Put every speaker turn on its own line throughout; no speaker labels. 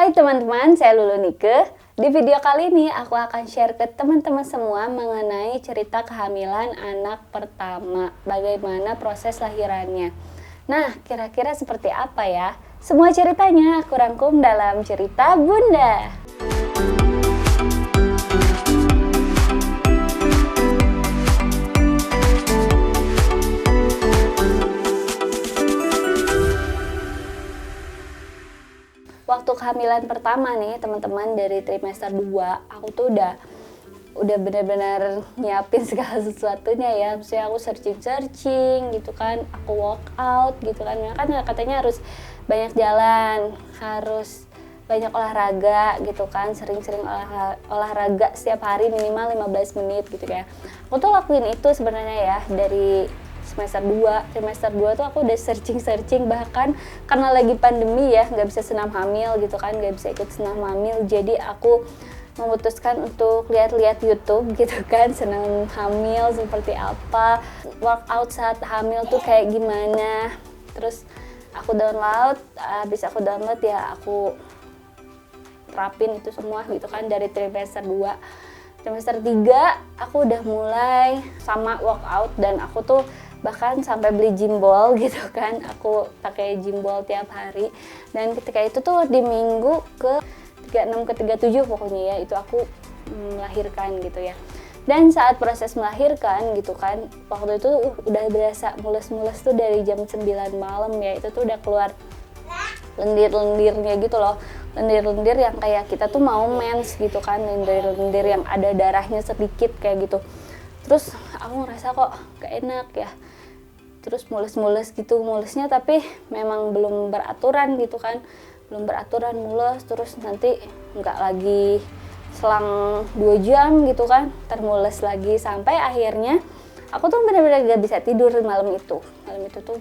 Hai teman-teman, saya Lulu Nike. Di video kali ini aku akan share ke teman-teman semua mengenai cerita kehamilan anak pertama, bagaimana proses lahirannya. Nah, kira-kira seperti apa ya? Semua ceritanya aku rangkum dalam cerita Bunda. Waktu kehamilan pertama nih teman-teman, dari trimester 2 aku tuh udah benar-benar nyiapin segala sesuatunya ya. Maksudnya aku searching gitu kan, aku walk out gitu kan. Kan katanya harus banyak jalan, harus banyak olahraga gitu kan, sering-sering olahraga setiap hari minimal 15 menit gitu ya. Aku tuh lakuin itu sebenarnya ya dari semester 2, trimester 2 tuh aku udah searching, bahkan karena lagi pandemi ya, nggak bisa senam hamil gitu kan, nggak bisa ikut senam hamil, jadi aku memutuskan untuk lihat-lihat YouTube gitu kan, senam hamil seperti apa, workout saat hamil tuh kayak gimana. Terus aku download, habis aku download ya aku terapin itu semua gitu kan dari trimester 2. Trimester 3 aku udah mulai sama workout, dan aku tuh bahkan sampai beli gym ball gitu kan, aku pakai gym ball tiap hari. Dan ketika itu tuh di minggu ke 36 ke 37 pokoknya ya, itu aku melahirkan gitu ya. Dan saat proses melahirkan gitu kan, waktu itu udah berasa mules-mules tuh dari jam 9 malam ya, itu tuh udah keluar lendir-lendirnya gitu loh, lendir-lendir yang kayak kita tuh mau mens gitu kan, lendir-lendir yang ada darahnya sedikit kayak gitu. Terus aku ngerasa kok gak enak ya, terus mules-mules gitu, mulesnya tapi memang belum beraturan gitu kan, belum beraturan mules, terus nanti nggak lagi selang 2 jam gitu kan termules lagi, sampai akhirnya aku tuh benar-benar gak bisa tidur malam itu tuh,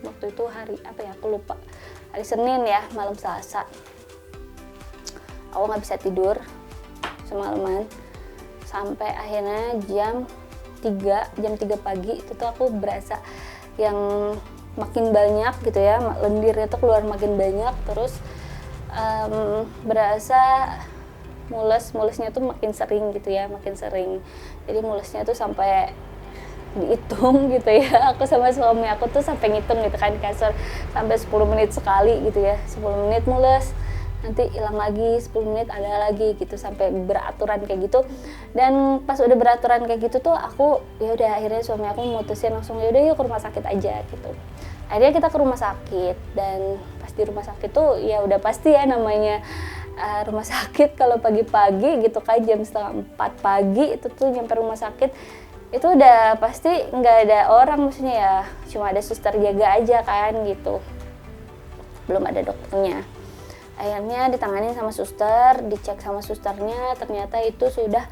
waktu itu hari apa ya, aku lupa, hari Senin ya, malam Selasa aku nggak bisa tidur semalaman, sampai akhirnya jam 3 pagi itu tuh aku berasa yang makin banyak gitu ya, lendirnya tuh keluar makin banyak, terus berasa mulesnya tuh makin sering gitu ya, makin sering. Jadi mulesnya tuh sampai dihitung gitu ya, aku sama suami aku tuh sampai ngitung gitu kan, kasar sampai 10 menit sekali gitu ya, 10 menit mules, nanti hilang lagi, 10 menit ada lagi gitu, sampai beraturan kayak gitu. Dan pas udah beraturan kayak gitu tuh aku ya udah, akhirnya suami aku memutusin langsung, ya udah yuk ke rumah sakit aja gitu. Akhirnya kita ke rumah sakit, dan pas di rumah sakit tuh ya udah pasti ya namanya rumah sakit kalau pagi-pagi gitu kan, jam 3:30 pagi itu tuh nyampe rumah sakit, itu udah pasti nggak ada orang, maksudnya ya cuma ada suster jaga aja kan gitu, belum ada dokternya. Akhirnya ditangani sama suster, dicek sama susternya, ternyata itu sudah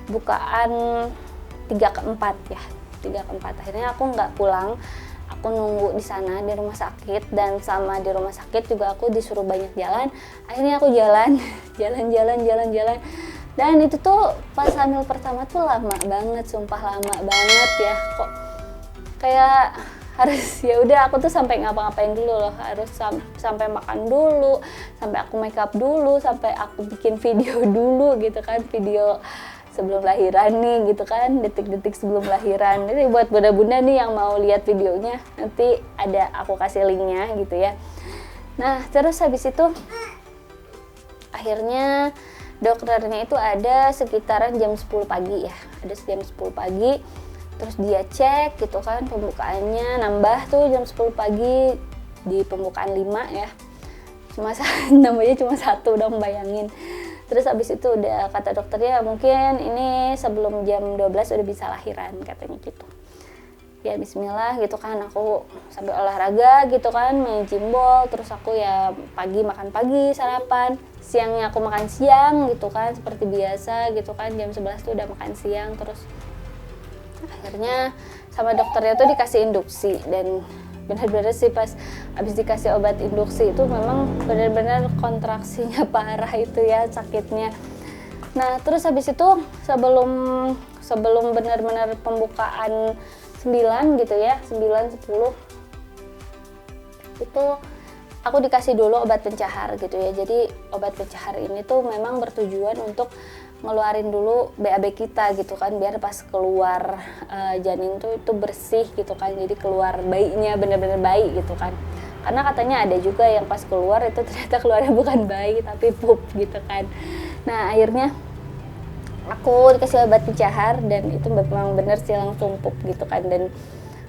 bukaan 3/4 ya, 3/4. Akhirnya aku nggak pulang, aku nunggu di sana di rumah sakit, dan sama di rumah sakit juga aku disuruh banyak jalan. Akhirnya aku jalan, jalan. Dan itu tuh pas hamil pertama tuh lama banget, sumpah lama banget ya, kok kayak harus ya udah aku tuh sampai ngapa-ngapain dulu loh, harus sampai makan dulu, sampai aku make up dulu, sampai aku bikin video dulu gitu kan, video sebelum lahiran nih gitu kan, detik-detik sebelum lahiran. Jadi buat bunda-bunda nih yang mau lihat videonya, nanti ada aku kasih linknya gitu ya. Nah terus habis itu akhirnya dokternya itu ada sekitaran jam 10 pagi ya, ada jam 10 pagi. Terus dia cek gitu kan, pembukaannya nambah tuh jam 10 pagi di pembukaan 5 ya, cuma nambahnya cuma 1 dong, bayangin. Terus abis itu udah kata dokternya mungkin ini sebelum jam 12 udah bisa lahiran katanya gitu ya. Bismillah gitu kan, aku sambil olahraga gitu kan, main gym ball, terus aku ya pagi makan pagi, sarapan, siangnya aku makan siang gitu kan, seperti biasa gitu kan, jam 11 tuh udah makan siang. Terus akhirnya sama dokternya tuh dikasih induksi, dan benar-benar sih pas abis dikasih obat induksi itu memang benar-benar kontraksinya parah itu ya, sakitnya. Nah terus habis itu sebelum benar-benar pembukaan 9 gitu ya, 9, 10 itu aku dikasih dulu obat pencahar gitu ya. Jadi obat pencahar ini tuh memang bertujuan untuk ngeluarin dulu BAB kita gitu kan, biar pas keluar janin tuh itu bersih gitu kan, jadi keluar bayinya bener-bener bayi gitu kan. Karena katanya ada juga yang pas keluar itu ternyata keluarnya bukan bayi tapi pup gitu kan. Nah akhirnya aku dikasih obat pencahar dan itu memang bener sih langsung pup gitu kan. Dan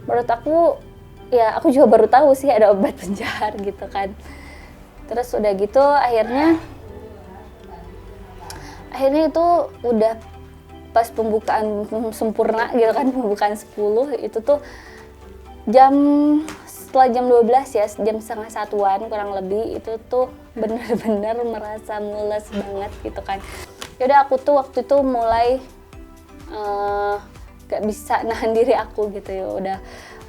menurut aku ya aku juga baru tahu sih ada obat pencahar gitu kan. Terus udah gitu akhirnya itu udah pas pembukaan sempurna gitu kan, pembukaan 10 itu tuh setelah jam 12 ya, jam setengah satuan kurang lebih, itu tuh bener-bener merasa mules banget gitu kan. Yaudah aku tuh waktu itu mulai gak bisa nahan diri aku gitu ya,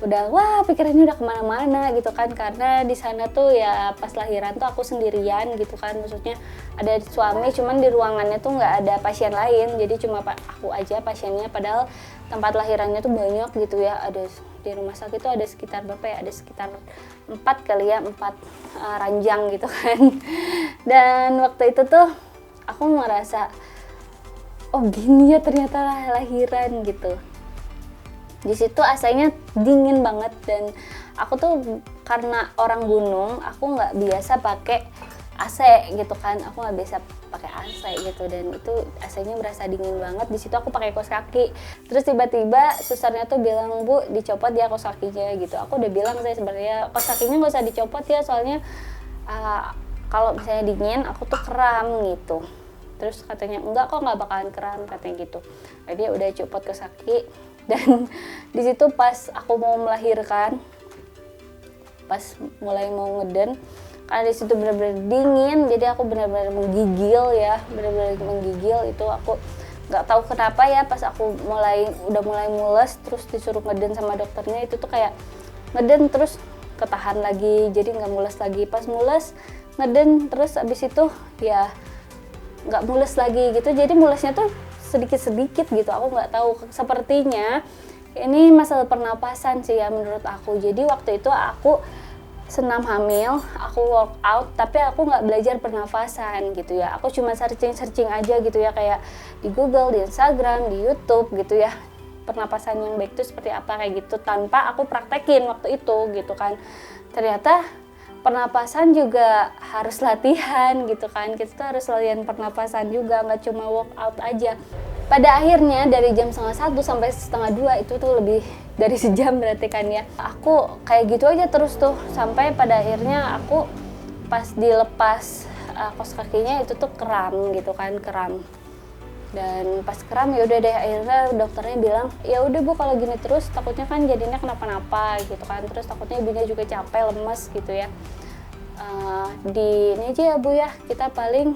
udah wah pikirannya udah kemana-mana gitu kan, karena di sana tuh ya pas lahiran tuh aku sendirian gitu kan, maksudnya ada suami cuman di ruangannya tuh nggak ada pasien lain, jadi cuma aku aja pasiennya, padahal tempat lahirannya tuh banyak gitu ya, ada di rumah sakit tuh ada sekitar berapa ya, ada sekitar 4 kali ya, 4 ranjang gitu kan. Dan waktu itu tuh aku merasa oh gini ya ternyata lahiran gitu. Di situ AC-nya dingin banget dan aku tuh karena orang gunung, aku nggak biasa pakai AC gitu kan, aku nggak biasa pakai AC gitu, dan itu AC-nya berasa dingin banget. Di situ aku pakai kaos kaki, terus tiba-tiba susternya tuh bilang, Bu dicopot ya kaos kakinya gitu. Aku udah bilang saya sebenarnya kaos kakinya nggak usah dicopot ya, soalnya kalau misalnya dingin aku tuh kram gitu. Terus katanya enggak kok, nggak bakalan kram katanya gitu. Jadi dia udah copot kaos kaki. Dan di situ pas aku mau melahirkan, pas mulai mau ngeden, karena di situ benar-benar dingin, jadi aku benar-benar menggigil ya, benar-benar menggigil. Itu aku nggak tahu kenapa ya, pas aku udah mulai mules, terus disuruh ngeden sama dokternya, itu tuh kayak ngeden terus ketahan lagi, jadi nggak mules lagi. Pas mules ngeden terus abis itu ya nggak mules lagi gitu, jadi mulesnya tuh sedikit-sedikit gitu. Aku nggak tahu, sepertinya ini masalah pernapasan sih ya menurut aku. Jadi waktu itu aku senam hamil, aku work out, tapi aku nggak belajar pernapasan gitu ya. Aku cuma searching aja gitu ya, kayak di Google, di Instagram, di YouTube gitu ya, pernapasan yang baik itu seperti apa kayak gitu, tanpa aku praktekin waktu itu gitu kan. Ternyata pernapasan juga harus latihan gitu kan, kita tuh harus latihan pernapasan juga, nggak cuma workout aja. Pada akhirnya dari jam 1:30 sampai 1:30 itu tuh lebih dari sejam berarti kan ya, aku kayak gitu aja terus tuh, sampai pada akhirnya aku pas dilepas kaos kakinya itu tuh kram gitu kan, kram. Dan pas kram ya udah deh, akhirnya dokternya bilang ya udah Bu, kalau gini terus takutnya kan jadinya kenapa-napa gitu kan, terus takutnya ibunya juga capek, lemes gitu ya. Ini aja ya Bu ya, kita paling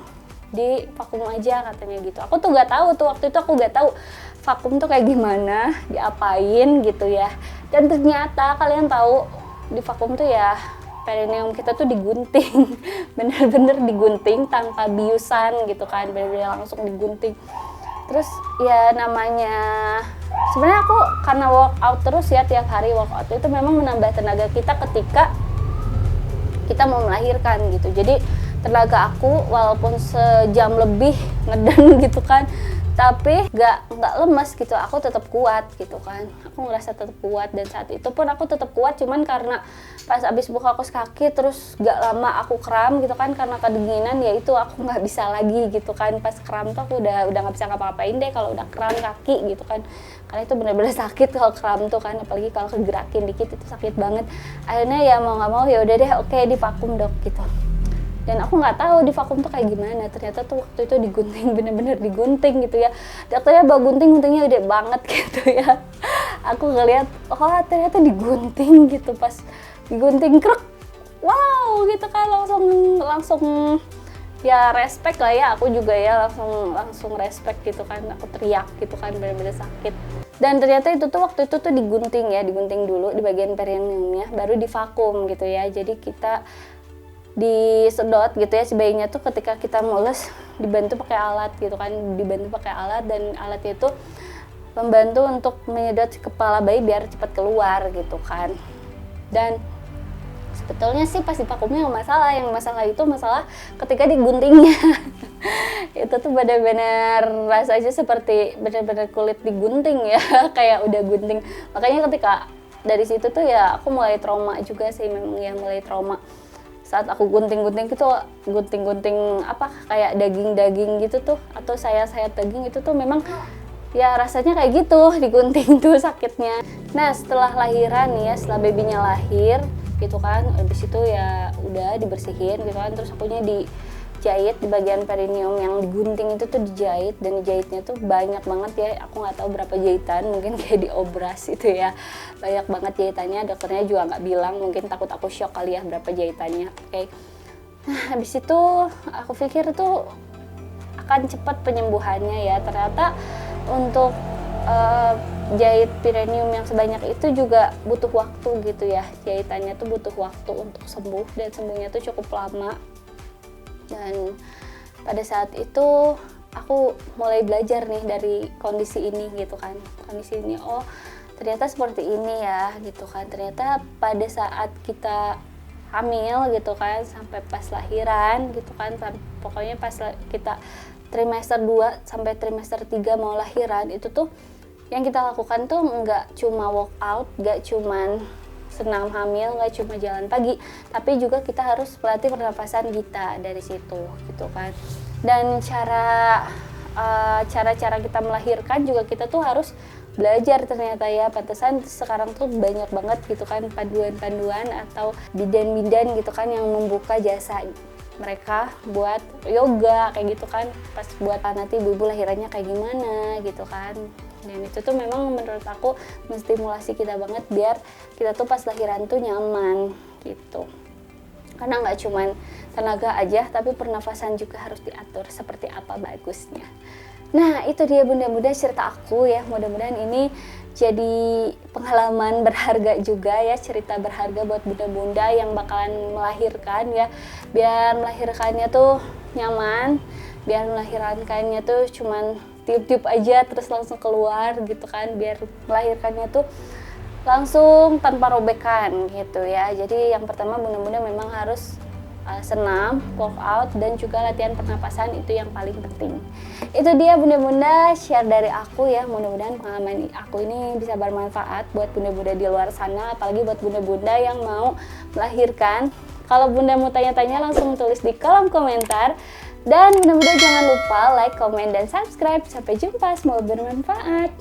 di vakum aja katanya gitu. Aku tuh nggak tahu tuh, waktu itu aku nggak tahu vakum tuh kayak gimana, diapain gitu ya. Dan ternyata kalian tahu di vakum tuh ya perineum kita tuh digunting, bener-bener digunting tanpa biusan gitu kan, bener-bener langsung digunting. Terus ya namanya, sebenarnya aku karena workout terus ya, tiap hari workout itu memang menambah tenaga kita ketika kita mau melahirkan gitu. Jadi tenaga aku walaupun sejam lebih ngeden gitu kan, tapi nggak lemes gitu, aku tetap kuat gitu kan, aku ngerasa tetap kuat. Dan saat itu pun aku tetap kuat, cuman karena pas abis buka kaos kaki terus nggak lama aku kram gitu kan, karena kedinginan ya itu aku nggak bisa lagi gitu kan. Pas kram tuh aku udah nggak bisa ngapa-ngapain deh kalau udah kram kaki gitu kan, karena itu benar-benar sakit kalau kram tuh kan, apalagi kalau kegerakin dikit itu sakit banget. Akhirnya ya mau nggak mau ya udah deh, oke divakum Dok gitu. Dan aku nggak tahu di vakum tuh kayak gimana, ternyata tuh waktu itu digunting, bener-bener digunting gitu ya. Dokternya bawa guntingnya gede banget gitu ya. Aku ngeliat, oh ternyata digunting gitu. Pas digunting krek, wow gitu kan, langsung ya respect lah ya, aku juga ya langsung respect gitu kan. Aku teriak gitu kan, bener-bener sakit. Dan ternyata itu tuh waktu itu tuh digunting ya, digunting dulu di bagian perineumnya, baru divakum gitu ya. Jadi kita disedot gitu ya si bayinya tuh, ketika kita mules dibantu pakai alat gitu kan, dibantu pakai alat, dan alatnya itu membantu untuk menyedot kepala bayi biar cepat keluar gitu kan. Dan Sebetulnya sih pas di vakumnya nggak masalah, yang masalah itu masalah ketika diguntingnya. Itu tuh benar-benar rasanya seperti benar-benar kulit digunting ya, kayak udah gunting. Makanya ketika dari situ tuh ya aku mulai trauma juga sih, memang ya mulai trauma. Saat aku gunting-gunting gitu, gunting-gunting apa kayak daging-daging gitu tuh, atau sayat-sayat daging itu tuh memang ya rasanya kayak gitu, digunting tuh sakitnya. Nah setelah lahiran nih ya, setelah babynya lahir gitu kan, habis itu ya udah dibersihin gitu kan, terus akunya dijahit di bagian perineum yang digunting itu tuh dijahit, dan dijahitnya tuh banyak banget ya, aku nggak tahu berapa jahitan, mungkin kayak diobras itu ya, banyak banget jahitannya, dokternya juga nggak bilang, mungkin takut aku shock kali ya berapa jahitannya. Oke. Nah habis itu aku pikir tuh akan cepat penyembuhannya ya, ternyata untuk jahit perineum yang sebanyak itu juga butuh waktu gitu ya, jahitannya tuh butuh waktu untuk sembuh, dan sembuhnya tuh cukup lama. Dan pada saat itu aku mulai belajar nih dari kondisi ini gitu kan, kondisi ini, oh ternyata seperti ini ya gitu kan, ternyata pada saat kita hamil gitu kan, sampai pas lahiran gitu kan, pokoknya pas kita trimester 2 sampai trimester 3 mau lahiran, itu tuh yang kita lakukan tuh nggak cuma walk out, nggak cuma senam hamil, nggak cuma jalan pagi, tapi juga kita harus pelatih pernapasan kita dari situ gitu kan. Dan cara-cara kita melahirkan juga kita tuh harus belajar ternyata ya, pantesan sekarang tuh banyak banget gitu kan panduan-panduan atau bidan-bidan gitu kan yang membuka jasa mereka buat yoga kayak gitu kan, pas buat nanti ibu-ibu lahirannya kayak gimana gitu kan. Dan itu tuh memang menurut aku menstimulasi kita banget biar kita tuh pas lahiran tuh nyaman gitu, karena nggak cuman tenaga aja tapi pernafasan juga harus diatur seperti apa bagusnya. Nah itu dia bunda-bunda cerita aku ya, mudah-mudahan ini jadi pengalaman berharga juga ya, cerita berharga buat bunda-bunda yang bakalan melahirkan ya, biar melahirkannya tuh nyaman, biar melahirkannya tuh cuman tiup-tiup aja terus langsung keluar gitu kan, biar melahirkannya tuh langsung tanpa robekan gitu ya. Jadi yang pertama bunda-bunda memang harus senam, walk out, dan juga latihan pernapasan, itu yang paling penting. Itu dia bunda-bunda share dari aku ya, mudah-mudahan pengalaman aku ini bisa bermanfaat buat bunda-bunda di luar sana, apalagi buat bunda-bunda yang mau melahirkan. Kalau bunda mau tanya-tanya langsung tulis di kolom komentar. Dan bunda-bunda jangan lupa like, komen, dan subscribe. Sampai jumpa, semoga bermanfaat.